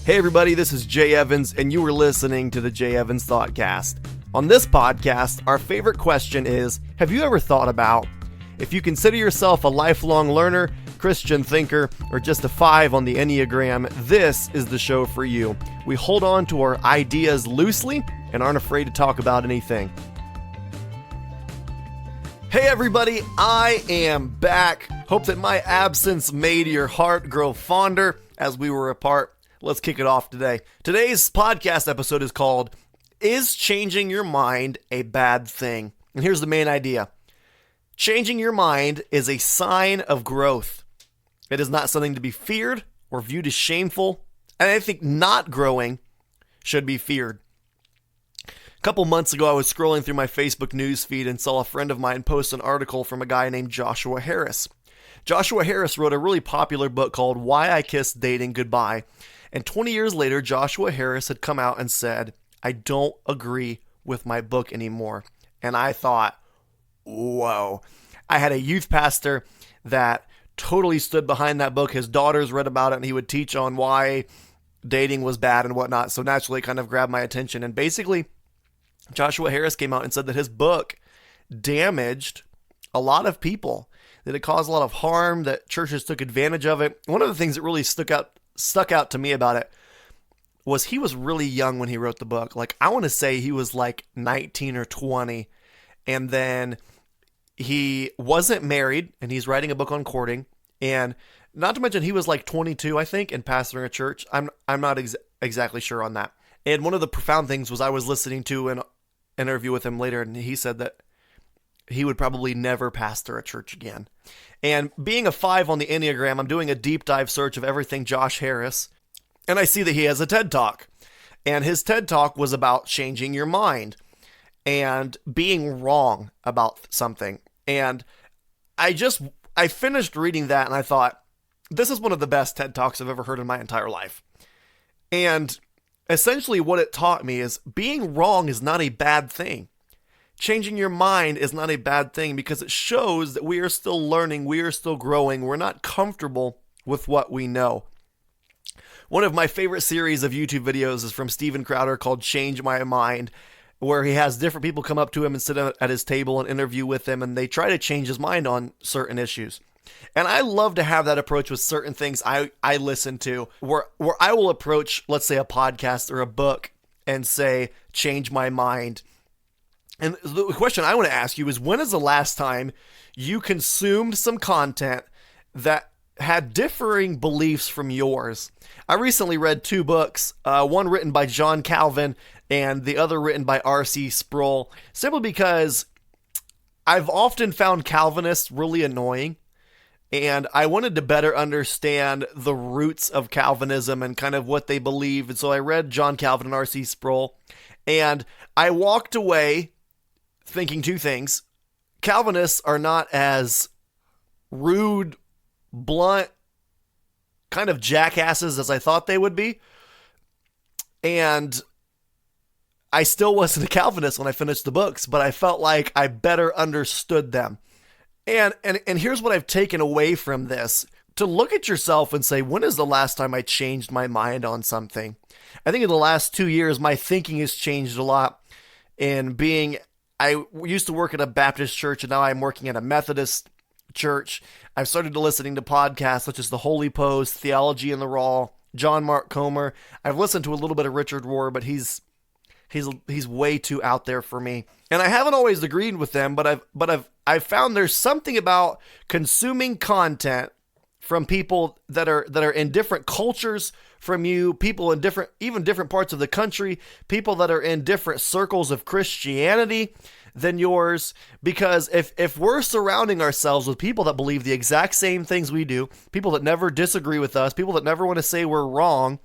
Hey everybody, this is Jay Evans, and you are listening to the Jay Evans Thoughtcast. On this podcast, our favorite question is, have you ever thought about if you consider yourself a lifelong learner, Christian thinker, or just a 5 on the Enneagram, this is the show for you. We hold on to our ideas loosely and aren't afraid to talk about anything. Hey everybody, I am back. Hope that my absence made your heart grow fonder as we were apart. Let's kick it off today. Today's podcast episode is called, Is Changing Your Mind a Bad Thing? And here's the main idea. Changing your mind is a sign of growth. It is not something to be feared or viewed as shameful. And I think not growing should be feared. A couple months ago, I was scrolling through my Facebook news feed and saw a friend of mine post an article from a guy named Joshua Harris. Joshua Harris wrote a really popular book called Why I Kissed Dating Goodbye. And 20 years later, Joshua Harris had come out and said, I don't agree with my book anymore. And I thought, whoa. I had a youth pastor that totally stood behind that book. His daughters read about it, and he would teach on why dating was bad and whatnot. So naturally, it kind of grabbed my attention. And basically, Joshua Harris came out and said that his book damaged a lot of people, that it caused a lot of harm, that churches took advantage of it. One of the things that really stuck out to me about it was he was really young when he wrote the book. Like, I want to say he was like 19 or 20. And then he wasn't married, and he's writing a book on courting. And not to mention, he was like 22, I think, and pastoring a church. I'm not exactly sure on that. And one of the profound things was I was listening to an interview with him later, and he said that he would probably never pastor a church again. And being a 5 on the Enneagram, I'm doing a deep dive search of everything Josh Harris, and I see that he has a TED Talk. And his TED Talk was about changing your mind and being wrong about something. And I finished reading that, and I thought, this is one of the best TED Talks I've ever heard in my entire life. And essentially what it taught me is being wrong is not a bad thing. Changing your mind is not a bad thing because it shows that we are still learning, we are still growing, we're not comfortable with what we know. One of my favorite series of YouTube videos is from Steven Crowder called Change My Mind, where he has different people come up to him and sit at his table and interview with him, and they try to change his mind on certain issues. And I love to have that approach with certain things I listen to, where I will approach, let's say, a podcast or a book and say, change my mind. And the question I want to ask you is, when is the last time you consumed some content that had differing beliefs from yours? I recently read 2 books, one written by John Calvin and the other written by R.C. Sproul, simply because I've often found Calvinists really annoying, and I wanted to better understand the roots of Calvinism and kind of what they believe. And so I read John Calvin and R.C. Sproul, and I walked away thinking 2 things. Calvinists are not as rude, blunt, kind of jackasses as I thought they would be. And I still wasn't a Calvinist when I finished the books, but I felt like I better understood them. And here's what I've taken away from this. To look at yourself and say, when is the last time I changed my mind on something? I think in the last 2 years, my thinking has changed a lot. I used to work at a Baptist church, and now I'm working at a Methodist church. I've started listening to podcasts such as The Holy Post, Theology in the Raw, John Mark Comer. I've listened to a little bit of Richard Rohr, but he's way too out there for me. And I haven't always agreed with them, but I've found there's something about consuming content from people that are in different cultures from you, people in different parts of the country, people that are in different circles of Christianity than yours. Because if we're surrounding ourselves with people that believe the exact same things we do, people that never disagree with us, people that never want to say we're wrong,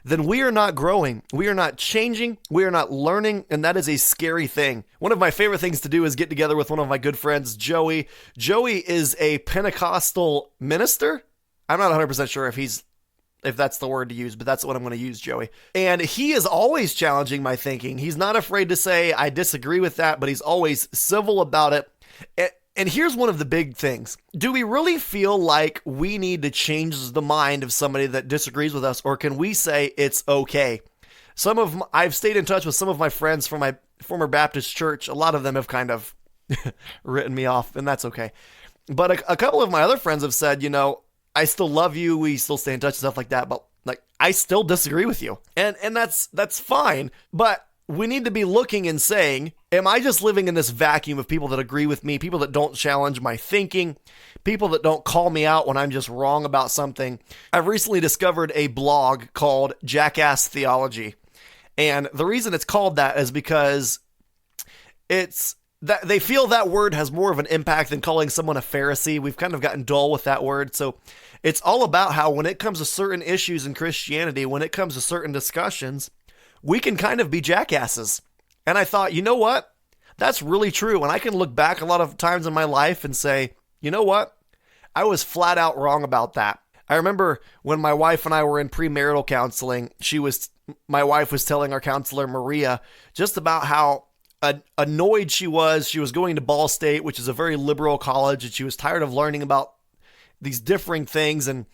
then we are not growing, we are not changing, we are not learning, and that is a scary thing. One of my favorite things to do is get together with one of my good friends, Joey. Joey is a Pentecostal minister. I'm not 100% sure if that's the word to use, but that's what I'm going to use, Joey. And he is always challenging my thinking. He's not afraid to say, I disagree with that, but he's always civil about it. And here's one of the big things. Do we really feel like we need to change the mind of somebody that disagrees with us, or can we say it's okay? I've stayed in touch with some of my friends from my former Baptist church. A lot of them have kind of written me off, and that's okay. But a couple of my other friends have said, I still love you. We still stay in touch and stuff like that. But I still disagree with you. And that's fine. But we need to be looking and saying, am I just living in this vacuum of people that agree with me, people that don't challenge my thinking, people that don't call me out when I'm just wrong about something? I've recently discovered a blog called Jackass Theology. And the reason it's called that is because it's that they feel that word has more of an impact than calling someone a Pharisee. We've kind of gotten dull with that word. So it's all about how when it comes to certain issues in Christianity, when it comes to certain discussions, we can kind of be jackasses. And I thought, you know what? That's really true. And I can look back a lot of times in my life and say, you know what? I was flat out wrong about that. I remember when my wife and I were in premarital counseling, my wife was telling our counselor, Maria, just about how annoyed she was. She was going to Ball State, which is a very liberal college, and she was tired of learning about these differing things. And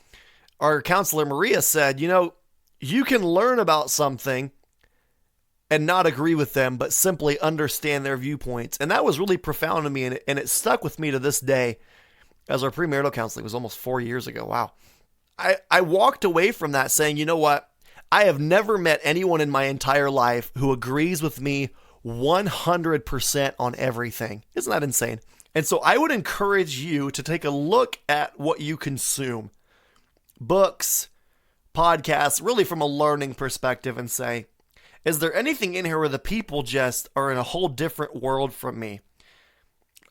our counselor, Maria, said, you can learn about something and not agree with them, but simply understand their viewpoints. And that was really profound to me, and it stuck with me to this day, as our premarital counseling was almost 4 years ago. Wow. I walked away from that saying, you know what? I have never met anyone in my entire life who agrees with me 100% on everything. Isn't that insane? And so I would encourage you to take a look at what you consume. Books, podcasts, really from a learning perspective, and say, is there anything in here where the people just are in a whole different world from me?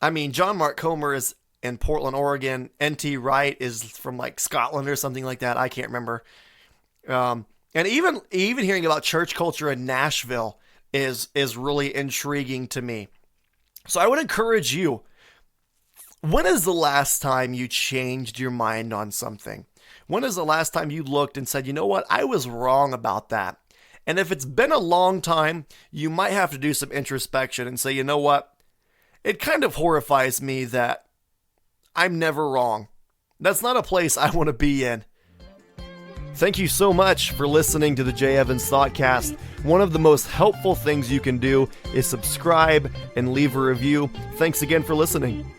I mean, John Mark Comer is in Portland, Oregon. N.T. Wright is from Scotland or something like that. I can't remember. And even hearing about church culture in Nashville is really intriguing to me. So I would encourage you, when is the last time you changed your mind on something? When is the last time you looked and said, you know what, I was wrong about that? And if it's been a long time, you might have to do some introspection and say, you know what, it kind of horrifies me that I'm never wrong. That's not a place I want to be in. Thank you so much for listening to the Jay Evans Thoughtcast. One of the most helpful things you can do is subscribe and leave a review. Thanks again for listening.